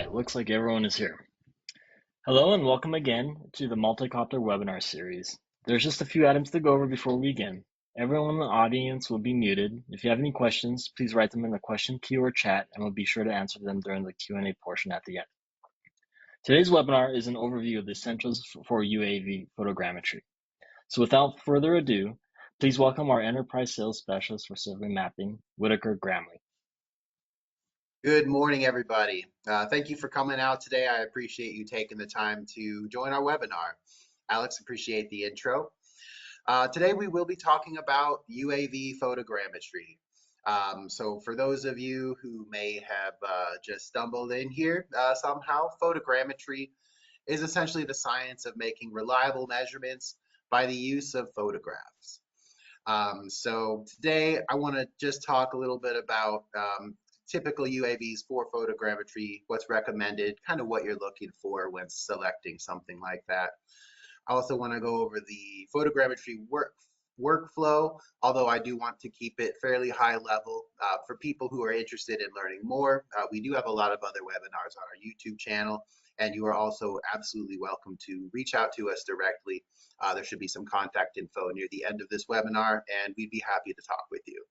right, looks like everyone is here. Hello and welcome again to the Multicopter webinar series. There's just a few items to go over before we begin. Everyone in the audience will be muted. If you have any questions, please write them in the question queue or chat and we'll be sure to answer them during the Q&A portion at the end. Today's webinar is an overview of the essentials for UAV photogrammetry. So without further ado, please welcome our Enterprise Sales Specialist for Survey Mapping, Whitaker Gramley. Good morning, everybody. Thank you for coming out today. I appreciate you taking the time to join our webinar. Alex, appreciate the intro. Today we will be talking about UAV photogrammetry. So for those of you who may have just stumbled in here somehow, photogrammetry is essentially the science of making reliable measurements by the use of photographs. So today I want to just talk a little bit about typical UAVs for photogrammetry, what's recommended, kind of what you're looking for when selecting something like that. I also want to go over the photogrammetry workflow, although I do want to keep it fairly high level for people who are interested in learning more. We do have a lot of other webinars on our YouTube channel, and you are also absolutely welcome to reach out to us directly. There should be some contact info near the end of this webinar, and we'd be happy to talk with you.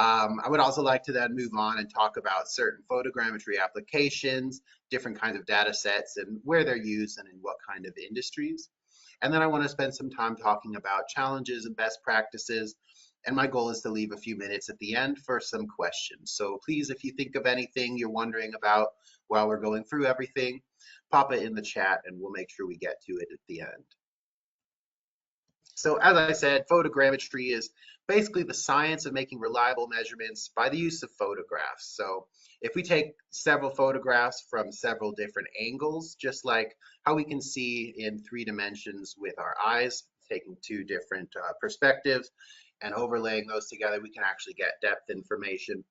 I would also like to then move on and talk about certain photogrammetry applications, different kinds of data sets and where they're used and in what kind of industries. And then I want to spend some time talking about challenges and best practices. And my goal is to leave a few minutes at the end for some questions. So please, if you think of anything you're wondering about while we're going through everything, pop it in the chat and we'll make sure we get to it at the end. So as I said, photogrammetry is basically the science of making reliable measurements by the use of photographs. So if we take several photographs from several different angles, just like how we can see in 3 dimensions with our eyes, taking 2 different perspectives and overlaying those together, we can actually get depth information.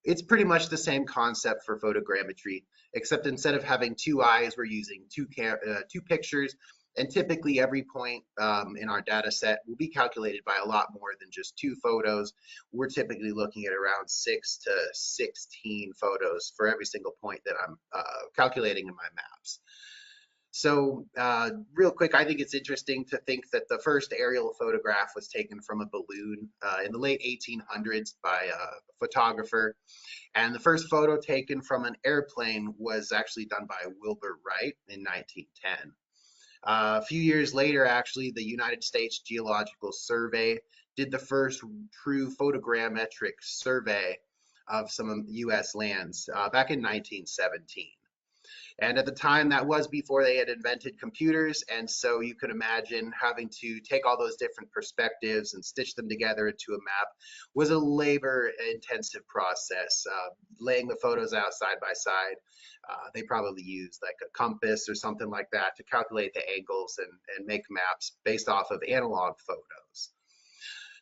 It's pretty much the same concept for photogrammetry, except instead of having 2 eyes, we're using 2 pictures. And typically every point in our data set will be calculated by a lot more than just 2 photos. We're typically looking at around 6 to 16 photos for every single point that I'm calculating in my maps. So real quick, I think it's interesting to think that the first aerial photograph was taken from a balloon in the late 1800s by a photographer. And the first photo taken from an airplane was actually done by Wilbur Wright in 1910. A few years later, actually, the United States Geological Survey did the first true photogrammetric survey of some U.S. lands back in 1917. And at the time, that was before they had invented computers. And so you could imagine having to take all those different perspectives and stitch them together into a map was a labor-intensive process. Laying the photos out side by side, they probably used like a compass or something like that to calculate the angles and make maps based off of analog photos.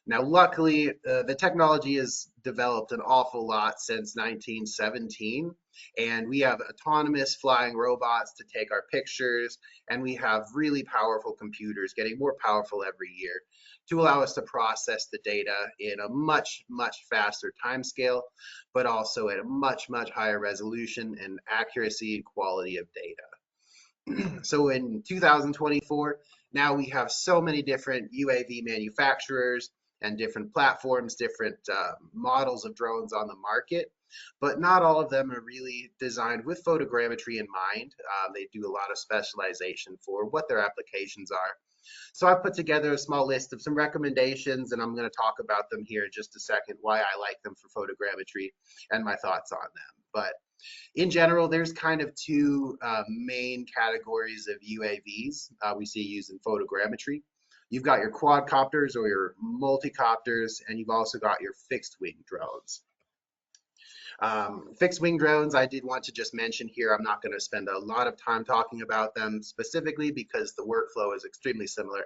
Now, luckily, the technology has developed an awful lot since 1917, and we have autonomous flying robots to take our pictures, and we have really powerful computers getting more powerful every year to allow us to process the data in a much, much faster time scale, but also at a much, much higher resolution and accuracy and quality of data. So in 2024, now we have so many different UAV manufacturers and different platforms, different models of drones on the market, but not all of them are really designed with photogrammetry in mind. They do a lot of specialization for what their applications are. So I've put together a small list of some recommendations, and I'm going to talk about them here in just a second, why I like them for photogrammetry and my thoughts on them. But in general, there's kind of 2 main categories of UAVs we see used in photogrammetry. You've got your quadcopters or your multicopters, and you've also got your fixed wing drones. Fixed wing drones, I did want to just mention here, I'm not going to spend a lot of time talking about them specifically because the workflow is extremely similar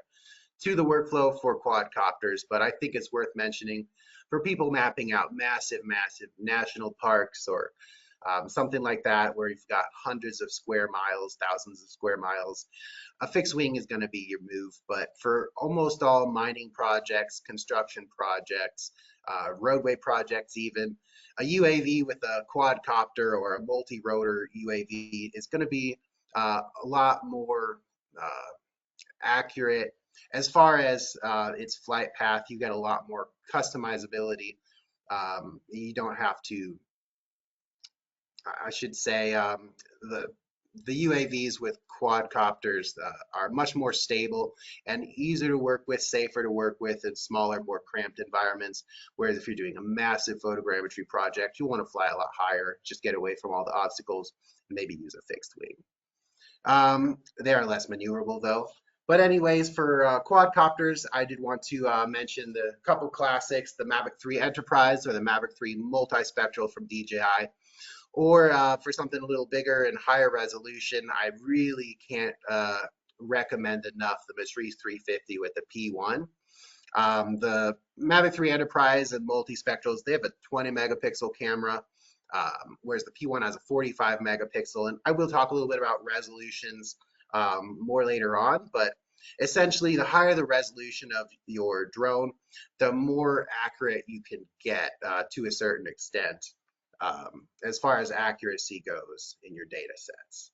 to the workflow for quadcopters, but I think it's worth mentioning for people mapping out massive, massive national parks or something like that where you've got hundreds of square miles, thousands of square miles. A fixed wing is going to be your move, but for almost all mining projects, construction projects, roadway projects even, a UAV with a quadcopter or a multi-rotor UAV is going to be a lot more accurate. As far as its flight path, you get a lot more customizability. You don't have to, I should say, the UAVs with quadcopters are much more stable and easier to work with, safer to work with in smaller, more cramped environments. Whereas if you're doing a massive photogrammetry project, you want to fly a lot higher, just get away from all the obstacles, and maybe use a fixed wing. They are less maneuverable though. But anyways, for quadcopters, I did want to mention the couple classics, the Mavic 3 Enterprise or the Mavic 3 Multispectral from DJI. Or for something a little bigger and higher resolution, I really can't recommend enough the Matrice 350 with the P1. The Mavic 3 Enterprise and multispectrals, they have a 20 megapixel camera, whereas the P1 has a 45 megapixel. And I will talk a little bit about resolutions more later on, but essentially the higher the resolution of your drone, the more accurate you can get to a certain extent as far as accuracy goes in your data sets.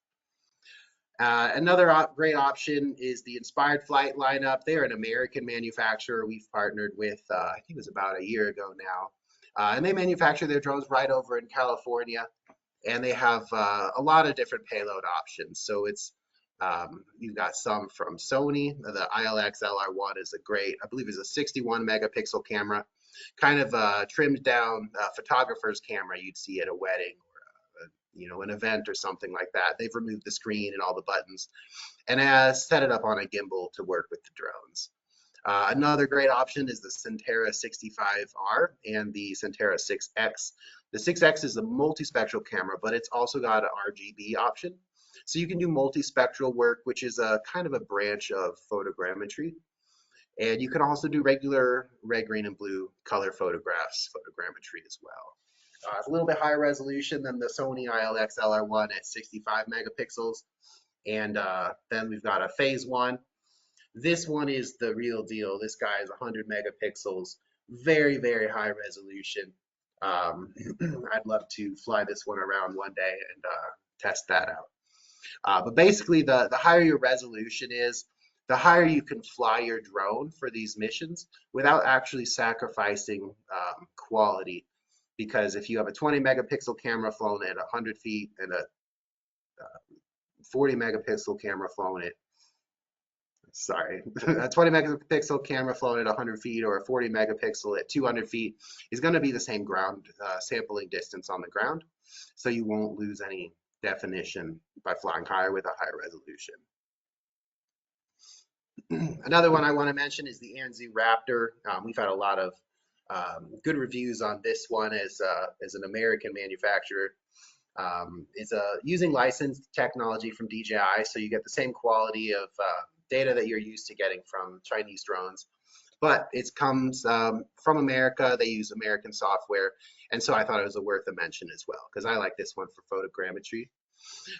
Another great option is the Inspired Flight lineup. They're an American manufacturer we've partnered with, I think it was about a year ago now. And they manufacture their drones right over in California. And they have a lot of different payload options. So it's you've got some from Sony. The ILX LR1 is a great, I believe it's a 61 megapixel camera, kind of a trimmed down photographer's camera you'd see at a wedding or an event or something like that. They've removed the screen and all the buttons and set it up on a gimbal to work with the drones. Another great option is the Centera 65R and the Centera 6X. The 6X is a multispectral camera, but it's also got an RGB option. So you can do multispectral work, which is a kind of a branch of photogrammetry. And you can also do regular red, green, and blue color photogrammetry as well. It's a little bit higher resolution than the Sony ILX LR1 at 65 megapixels. And then we've got a phase one. This one is the real deal. This guy is 100 megapixels, very, very high resolution. I'd love to fly this one around one day and test that out. But basically, the higher your resolution is, the higher you can fly your drone for these missions without actually sacrificing quality. Because if you have a 20 megapixel camera flown at 100 feet and a 40 megapixel camera flown at, a 20 megapixel camera flown at 100 feet or a 40 megapixel at 200 feet is going to be the same ground sampling distance on the ground. So you won't lose any definition by flying higher with a higher resolution. Another one I want to mention is the Anzo Raptor. We've had a lot of good reviews on this one as an American manufacturer. It's using licensed technology from DJI, so you get the same quality of data that you're used to getting from Chinese drones. But it comes from America. They use American software, and so I thought it was worth a mention as well, because I like this one for photogrammetry.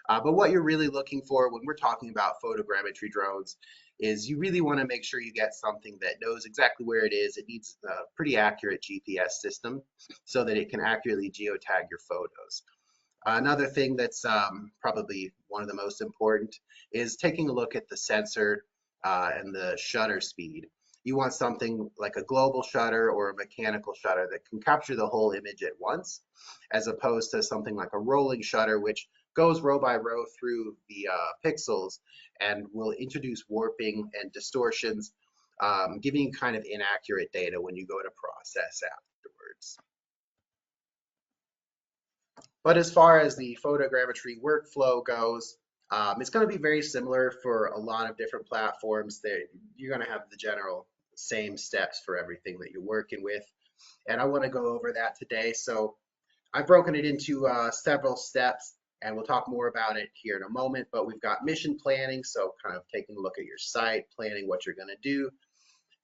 But what you're really looking for when we're talking about photogrammetry drones is you really want to make sure you get something that knows exactly where it is. It needs a pretty accurate GPS system so that it can accurately geotag your photos. Another thing that's probably one of the most important is taking a look at the sensor and the shutter speed. You want something like a global shutter or a mechanical shutter that can capture the whole image at once, as opposed to something like a rolling shutter, which goes row by row through the pixels and will introduce warping and distortions, giving you kind of inaccurate data when you go to process afterwards. But as far as the photogrammetry workflow goes, it's going to be very similar for a lot of different platforms. You're going to have the general same steps for everything that you're working with. And I want to go over that today. So I've broken it into several steps, and we'll talk more about it here in a moment. But we've got mission planning, so kind of taking a look at your site, planning what you're going to do.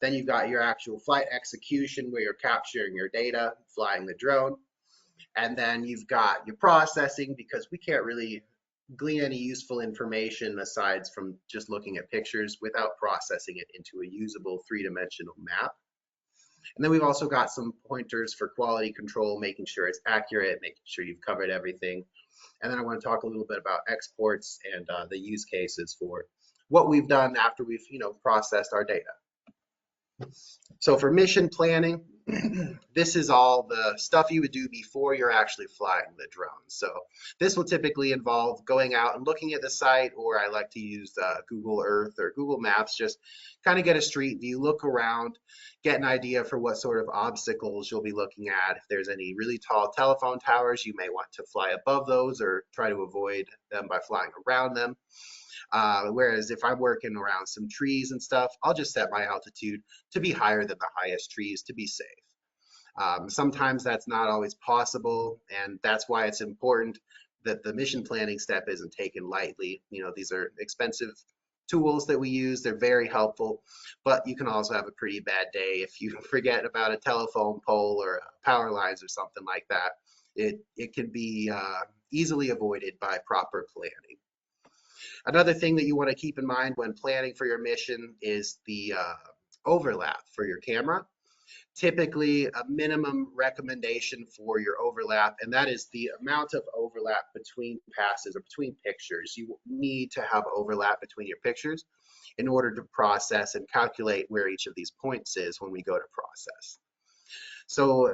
Then you've got your actual flight execution, where you're capturing your data, flying the drone. And then you've got your processing, because we can't really glean any useful information aside from just looking at pictures without processing it into a usable three-dimensional map. And then we've also got some pointers for quality control, making sure it's accurate, making sure you've covered everything. And then I want to talk a little bit about exports and the use cases for what we've done after we've, processed our data. So for mission planning, this is all the stuff you would do before you're actually flying the drone. So this will typically involve going out and looking at the site, or I like to use Google Earth or Google Maps, just kind of get a street view, look around, get an idea for what sort of obstacles you'll be looking at. If there's any really tall telephone towers, you may want to fly above those or try to avoid them by flying around them. Whereas if I'm working around some trees and stuff, I'll just set my altitude to be higher than the highest trees to be safe. Sometimes that's not always possible, and that's why it's important that the mission planning step isn't taken lightly. These are expensive tools that we use. They're very helpful, but you can also have a pretty bad day if you forget about a telephone pole or power lines or something like that. It can be easily avoided by proper planning. Another thing that you want to keep in mind when planning for your mission is the overlap for your camera. Typically, a minimum recommendation for your overlap, and that is the amount of overlap between passes or between pictures. You need to have overlap between your pictures in order to process and calculate where each of these points is when we go to process. So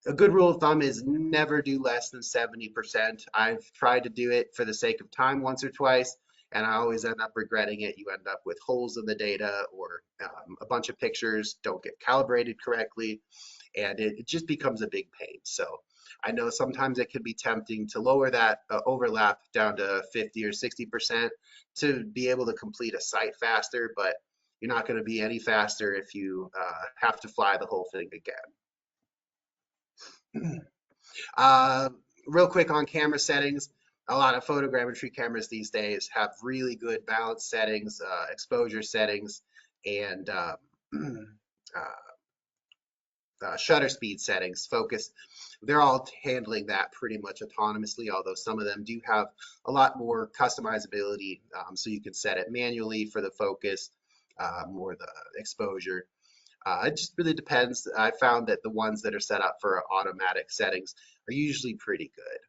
a good rule of thumb is never do less than 70%. I've tried to do it for the sake of time once or twice, and I always end up regretting it. You end up with holes in the data, or a bunch of pictures don't get calibrated correctly, and it just becomes a big pain. So I know sometimes it can be tempting to lower that overlap down to 50 or 60% to be able to complete a site faster, but you're not going to be any faster if you have to fly the whole thing again. Real quick on camera settings. A lot of photogrammetry cameras these days have really good balance settings, exposure settings, and shutter speed settings, focus. They're all handling that pretty much autonomously, although some of them do have a lot more customizability. So you can set it manually for the focus or the exposure. It just really depends. I found that the ones that are set up for automatic settings are usually pretty good.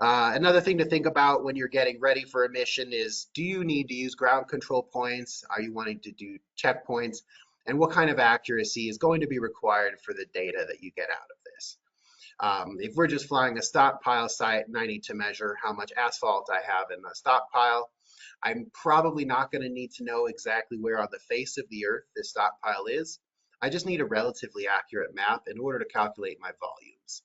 Another thing to think about when you're getting ready for a mission is, do you need to use ground control points? Are you wanting to do checkpoints? And what kind of accuracy is going to be required for the data that you get out of this? If we're just flying a stockpile site and I need to measure how much asphalt I have in the stockpile, I'm probably not going to need to know exactly where on the face of the earth this stockpile is. I just need a relatively accurate map in order to calculate my volumes.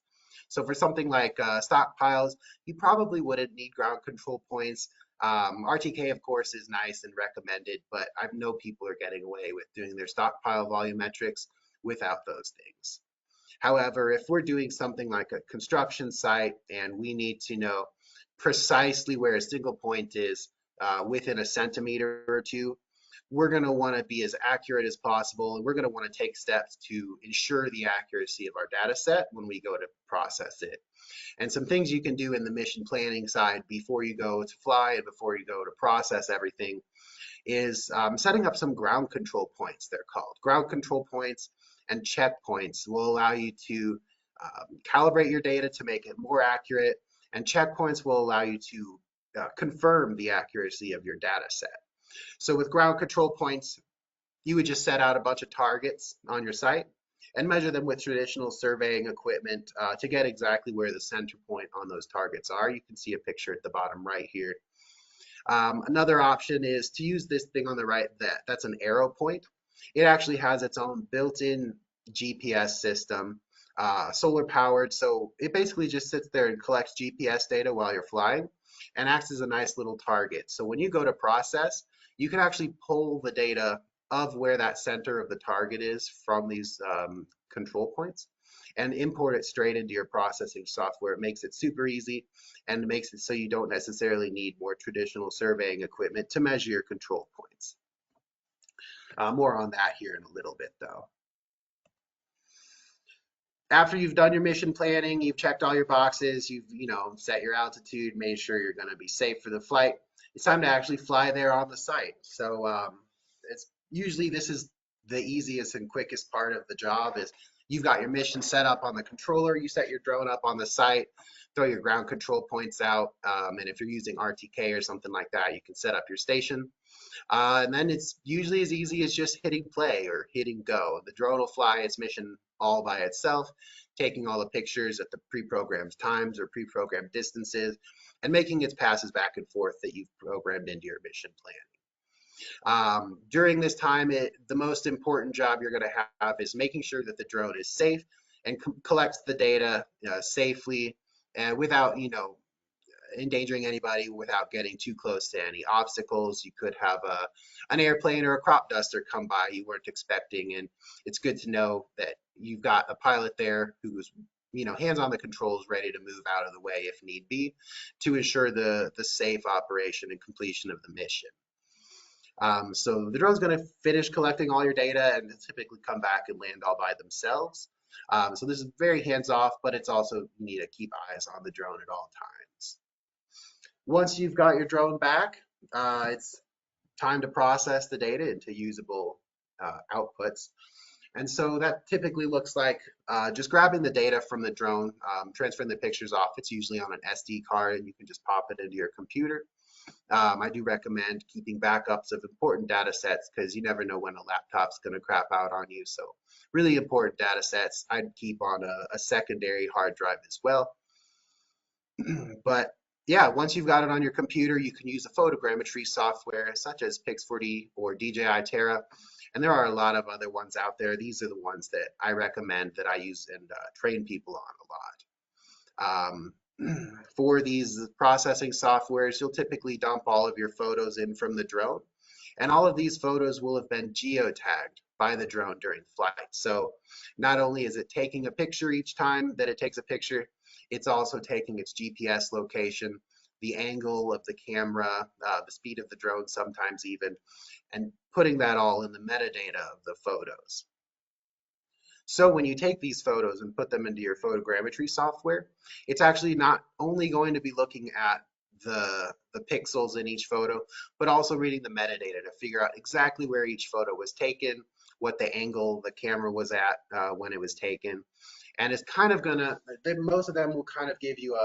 So for something like stockpiles, you probably wouldn't need ground control points. RTK, of course, is nice and recommended, but I know people are getting away with doing their stockpile volumetrics without those things. However, if we're doing something like a construction site and we need to know precisely where a single point is within a centimeter or two, we're going to want to be as accurate as possible, and we're going to want to take steps to ensure the accuracy of our data set when we go to process it. And some things you can do in the mission planning side before you go to fly and before you go to process everything is setting up some ground control points, they're called. Ground control points and checkpoints will allow you to calibrate your data to make it more accurate, and checkpoints will allow you to confirm the accuracy of your data set. So with ground control points, you would just set out a bunch of targets on your site and measure them with traditional surveying equipment to get exactly where the center point on those targets are. You can see a picture at the bottom right here. Another option is to use this thing on the right, that's an arrow point. It actually has its own built-in GPS system, solar powered. So it basically just sits there and collects GPS data while you're flying and acts as a nice little target. So when you go to process, you can actually pull the data of where that center of the target is from these control points and import it straight into your processing software. It makes it super easy and makes it so you don't necessarily need more traditional surveying equipment to measure your control points. More on that here in a little bit though. After you've done your mission planning, you've checked all your boxes, you've, set your altitude, made sure you're going to be safe for the flight. It's time to actually fly there on the site. So it's usually this is the easiest and quickest part of the job is you've got your mission set up on the controller, you set your drone up on the site, throw your ground control points out, and if you're using RTK or something like that, you can set up your station. And then it's usually as easy as just hitting play or hitting go. The drone will fly its mission all by itself, taking all the pictures at the pre-programmed times or pre-programmed distances, and making its passes back and forth that you've programmed into your mission plan. During this time, the most important job you're going to have is making sure that the drone is safe and collects the data safely and without, endangering anybody without getting too close to any obstacles. You could have an airplane or a crop duster come by you weren't expecting, and it's good to know that you've got a pilot there who's hands on the controls, ready to move out of the way if need be, to ensure the safe operation and completion of the mission. So the drone's going to finish collecting all your data and typically come back and land all by themselves. So this is very hands off, but it's also you need to keep eyes on the drone at all times. Once you've got your drone back, it's time to process the data into usable outputs. And so that typically looks like just grabbing the data from the drone, transferring the pictures off. It's usually on an SD card and you can just pop it into your computer. I do recommend keeping backups of important data sets because you never know when a laptop's going to crap out on you. So really important data sets I'd keep on a secondary hard drive as well. But yeah, once you've got it on your computer, you can use a photogrammetry software such as Pix4D or DJI Terra. And there are a lot of other ones out there. These are the ones that I recommend that I use and train people on a lot. For these processing softwares, you'll typically dump all of your photos in from the drone. And all of these photos will have been geotagged by the drone during flight. So not only is it taking a picture each time that it takes a picture, it's also taking its GPS location, the angle of the camera, the speed of the drone sometimes even, and putting that all in the metadata of the photos. So when you take these photos and put them into your photogrammetry software, it's actually not only going to be looking at the pixels in each photo, but also reading the metadata to figure out exactly where each photo was taken, what the angle the camera was at when it was taken. And it's kind of gonna, most of them will kind of give you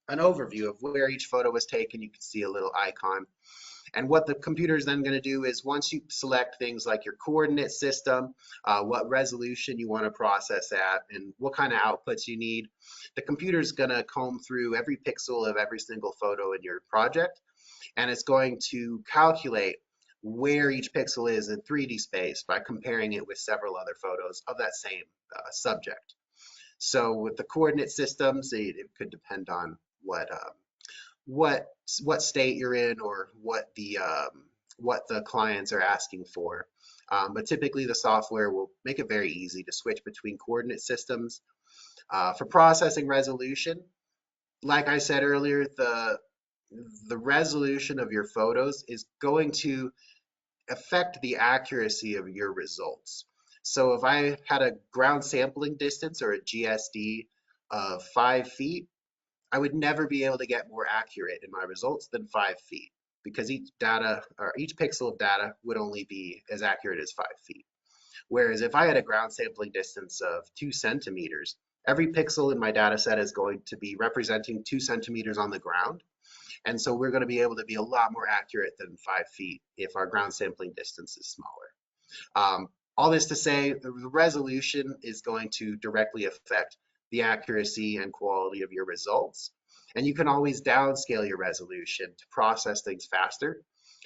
an overview of where each photo was taken. You can see a little icon. And what the computer is then going to do is once you select things like your coordinate system, what resolution you want to process at, and what kind of outputs you need, the computer is going to comb through every pixel of every single photo in your project, and it's going to calculate where each pixel is in 3D space by comparing it with several other photos of that same subject. So with the coordinate systems, it could depend on what state you're in or what the clients are asking for. But typically the software will make it very easy to switch between coordinate systems. For processing resolution, like I said earlier, the resolution of your photos is going to affect the accuracy of your results. So if I had a ground sampling distance or a GSD of 5 feet, I would never be able to get more accurate in my results than 5 feet because each data or each pixel of data would only be as accurate as 5 feet. Whereas if I had a ground sampling distance of 2 centimeters, every pixel in my data set is going to be representing 2 centimeters on the ground. And so we're going to be able to be a lot more accurate than 5 feet if our ground sampling distance is smaller. All this to say, the resolution is going to directly affect the accuracy and quality of your results. And you can always downscale your resolution to process things faster.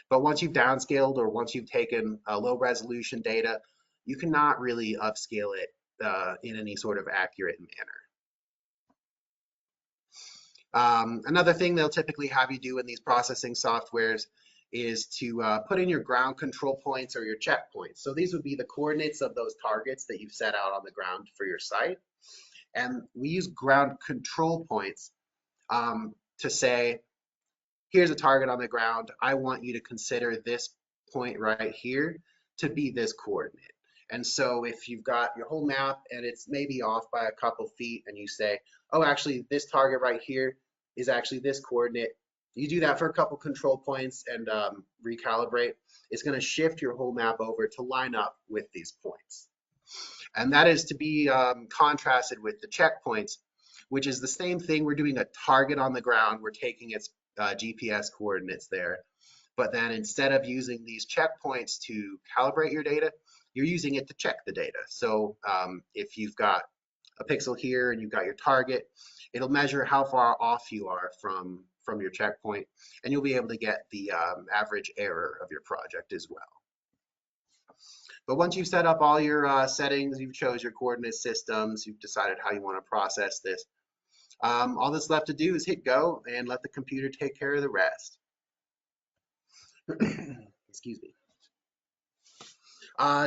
But once you've downscaled or once you've taken low resolution data, you cannot really upscale it in any sort of accurate manner. Another thing they'll typically have you do in these processing softwares is to put in your ground control points or your checkpoints. So these would be the coordinates of those targets that you've set out on the ground for your site. And we use ground control points to say, here's a target on the ground. I want you to consider this point right here to be this coordinate. And so if you've got your whole map and it's maybe off by a couple feet and you say, oh, actually this target right here is actually this coordinate, you do that for a couple control points and recalibrate, it's going to shift your whole map over to line up with these points. And that is to be contrasted with the checkpoints, which is the same thing. We're doing a target on the ground. We're taking its GPS coordinates there. But then instead of using these checkpoints to calibrate your data, you're using it to check the data. So if you've got a pixel here and you've got your target, it'll measure how far off you are from your checkpoint, and you'll be able to get the average error of your project as well. But once you've set up all your settings, you've chose your coordinate systems, you've decided how you want to process this, all that's left to do is hit go and let the computer take care of the rest. Excuse me.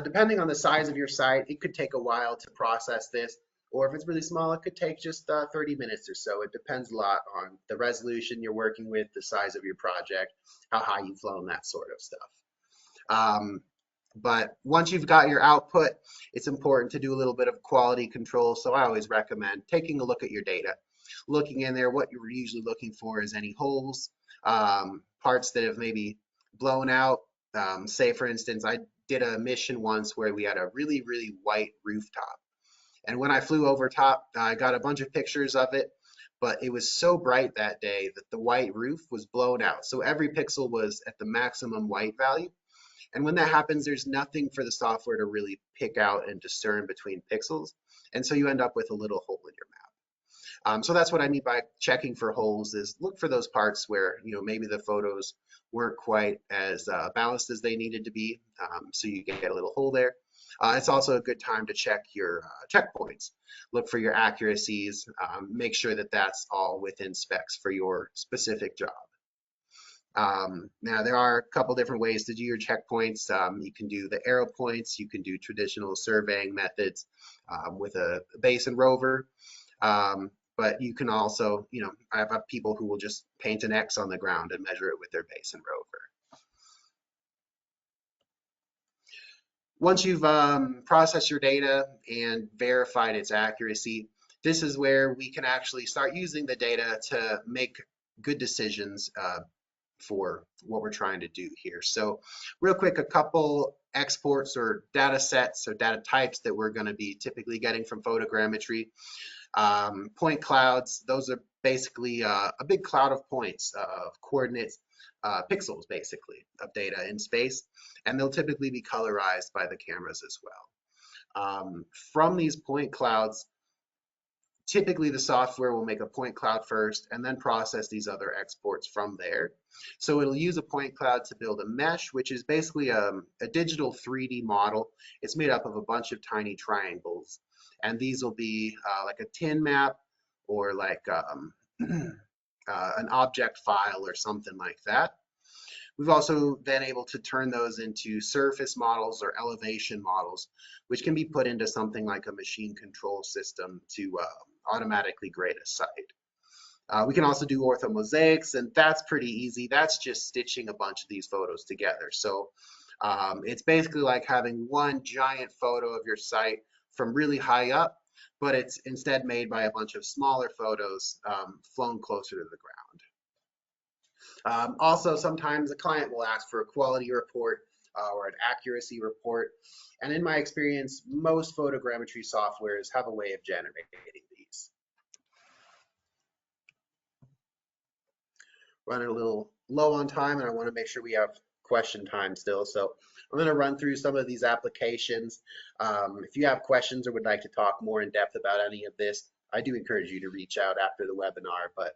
Depending on the size of your site, it could take a while to process this, or if it's really small, it could take just 30 minutes or so. It depends a lot on the resolution you're working with, the size of your project, how high you've flown, that sort of stuff. But once you've got your output, it's important to do a little bit of quality control. So I always recommend taking a look at your data, looking in there. What you're usually looking for is any holes, parts that have maybe blown out. Say, for instance, I did a mission once where we had a really, really white rooftop. And when I flew over top, I got a bunch of pictures of it, but it was so bright that day that the white roof was blown out. So every pixel was at the maximum white value. And when that happens, there's nothing for the software to really pick out and discern between pixels. And so you end up with a little hole in your map. So that's what I mean by checking for holes, is look for those parts where, maybe the photos weren't quite as balanced as they needed to be. So you get a little hole there. It's also a good time to check your checkpoints. Look for your accuracies. Make sure that that's all within specs for your specific job. Now, there are a couple different ways to do your checkpoints. You can do the arrow points. You can do traditional surveying methods with a base and rover. But you can also, I have people who will just paint an X on the ground and measure it with their base and rover. Once you've processed your data and verified its accuracy, this is where we can actually start using the data to make good decisions for what we're trying to do here. So real quick, a couple exports or data sets or data types that we're going to be typically getting from photogrammetry. Point clouds, those are basically a big cloud of points, of coordinates, pixels basically, of data in space, and they'll typically be colorized by the cameras as well. From these point clouds, typically the software will make a point cloud first and then process these other exports from there. So it'll use a point cloud to build a mesh, which is basically a digital 3D model. It's made up of a bunch of tiny triangles. And these will be like a tin map or like an object file or something like that. We've also been able to turn those into surface models or elevation models, which can be put into something like a machine control system to automatically grade a site. We can also do orthomosaics, and that's pretty easy. That's just stitching a bunch of these photos together. So it's basically like having one giant photo of your site from really high up, but it's instead made by a bunch of smaller photos flown closer to the ground. Also, sometimes a client will ask for a quality report or an accuracy report. And in my experience, most photogrammetry softwares have a way of generating these. Running a little low on time, and I want to make sure we have question time still. So I'm going to run through some of these applications. If you have questions or would like to talk more in depth about any of this, I do encourage you to reach out after the webinar. But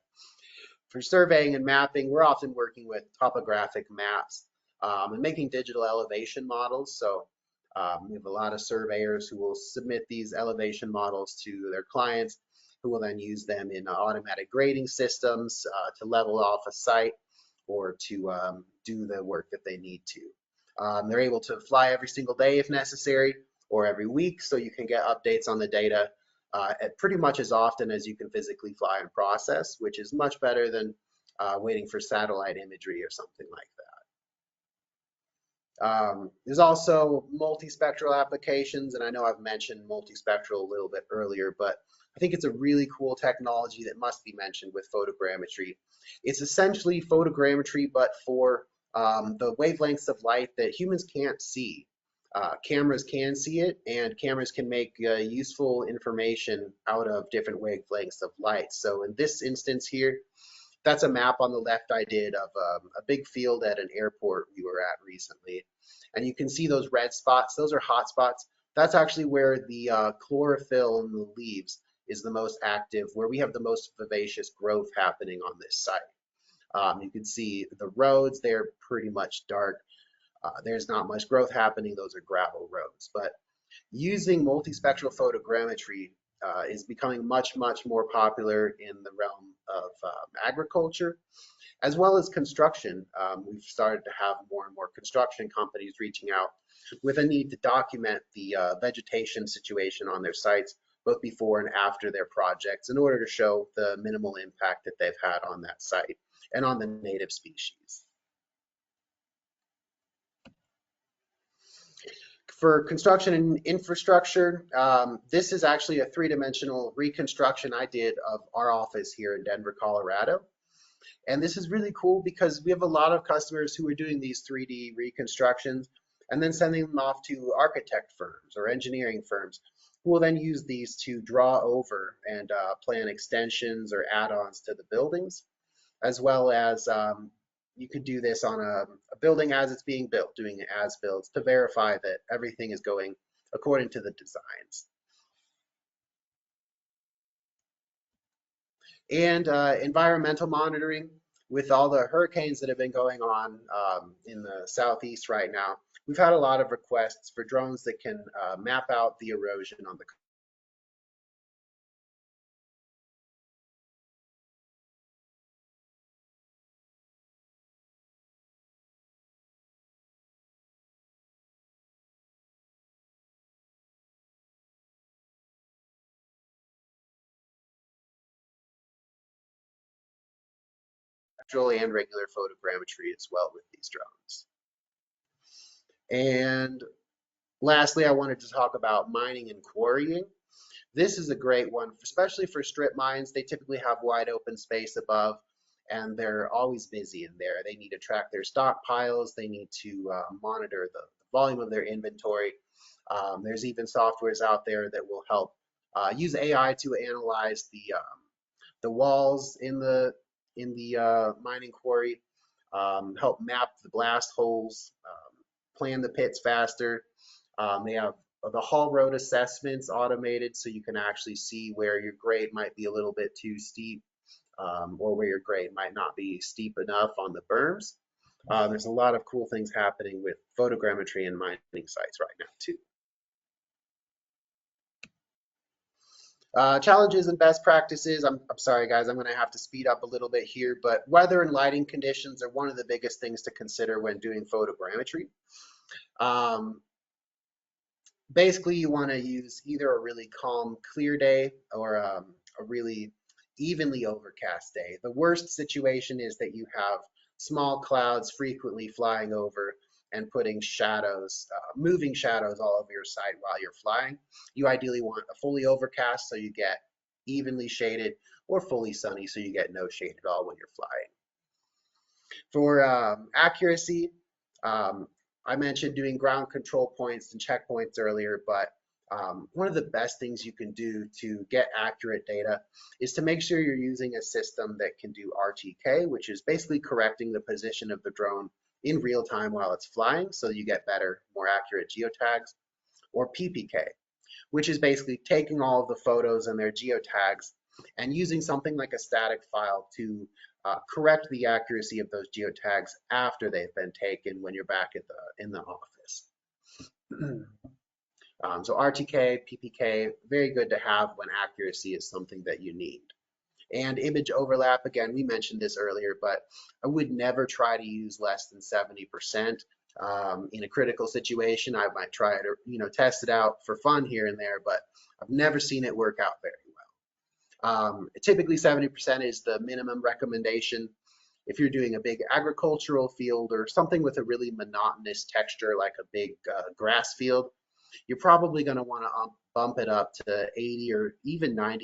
for surveying and mapping, we're often working with topographic maps and making digital elevation models. So we have a lot of surveyors who will submit these elevation models to their clients, who will then use them in automatic grading systems to level off a site or to do the work that they need to. They're able to fly every single day if necessary, or every week, so you can get updates on the data at pretty much as often as you can physically fly and process, which is much better than waiting for satellite imagery or something like There's also multispectral applications, and I know I've mentioned multispectral a little bit earlier, but I think it's a really cool technology that must be mentioned with photogrammetry. It's essentially photogrammetry, but for the wavelengths of light that humans can't see. Cameras can see it, and cameras can make useful information out of different wavelengths of light. So in this instance here, that's a map on the left I did of a big field at an airport we were at recently. And you can see those red spots, those are hot spots. That's actually where the chlorophyll in the leaves is the most active, where we have the most vivacious growth happening on this site. You can see the roads, they're pretty much dark. There's not much growth happening, those are gravel roads. But using multispectral photogrammetry is becoming much, much more popular in the realm of agriculture as well as construction. We've started to have more and more construction companies reaching out with a need to document the vegetation situation on their sites, both before and after their projects, in order to show the minimal impact that they've had on that site and on the native species. For construction and infrastructure, this is actually a three-dimensional reconstruction I did of our office here in Denver, Colorado. And this is really cool because we have a lot of customers who are doing these 3D reconstructions and then sending them off to architect firms or engineering firms who will then use these to draw over and plan extensions or add-ons to the buildings, as well as you could do this on a building as it's being built, doing as-builds to verify that everything is going according to the designs. And environmental monitoring with all the hurricanes that have been going on in the southeast right now. We've had a lot of requests for drones that can map out the erosion on the actual and regular photogrammetry as well with these drones. And lastly, I wanted to talk about mining and quarrying. This is a great one, especially for strip mines. They typically have wide open space above, and they're always busy in there. They need to track their stockpiles. They need to monitor the volume of their inventory. There's even softwares out there that will help use AI to analyze the walls in the mining quarry, help map the blast holes, plan the pits faster. They have the haul road assessments automated so you can actually see where your grade might be a little bit too steep or where your grade might not be steep enough on the berms. There's a lot of cool things happening with photogrammetry and mining sites right now too. Challenges and best practices. I'm sorry guys, I'm going to have to speed up a little bit here, but weather and lighting conditions are one of the biggest things to consider when doing photogrammetry. Basically, you want to use either a really calm, clear day or a really evenly overcast day. The worst situation is that you have small clouds frequently flying over and putting shadows, moving shadows all over your site while you're flying. You ideally want a fully overcast so you get evenly shaded, or fully sunny so you get no shade at all when you're flying. For accuracy, I mentioned doing ground control points and checkpoints earlier, but one of the best things you can do to get accurate data is to make sure you're using a system that can do RTK, which is basically correcting the position of the drone in real time while it's flying so you get better, more accurate geotags, or PPK, which is basically taking all of the photos and their geotags and using something like a static file to correct the accuracy of those geotags after they've been taken when you're back at in the office. So RTK, PPK, very good to have when accuracy is something that you need. And image overlap, again, we mentioned this earlier, but I would never try to use less than 70%. In a critical situation, I might try to, test it out for fun here and there, but I've never seen it work out very well. Typically 70% is the minimum recommendation. If you're doing a big agricultural field or something with a really monotonous texture like a big grass field, you're probably going to want to bump it up to 80 or even 90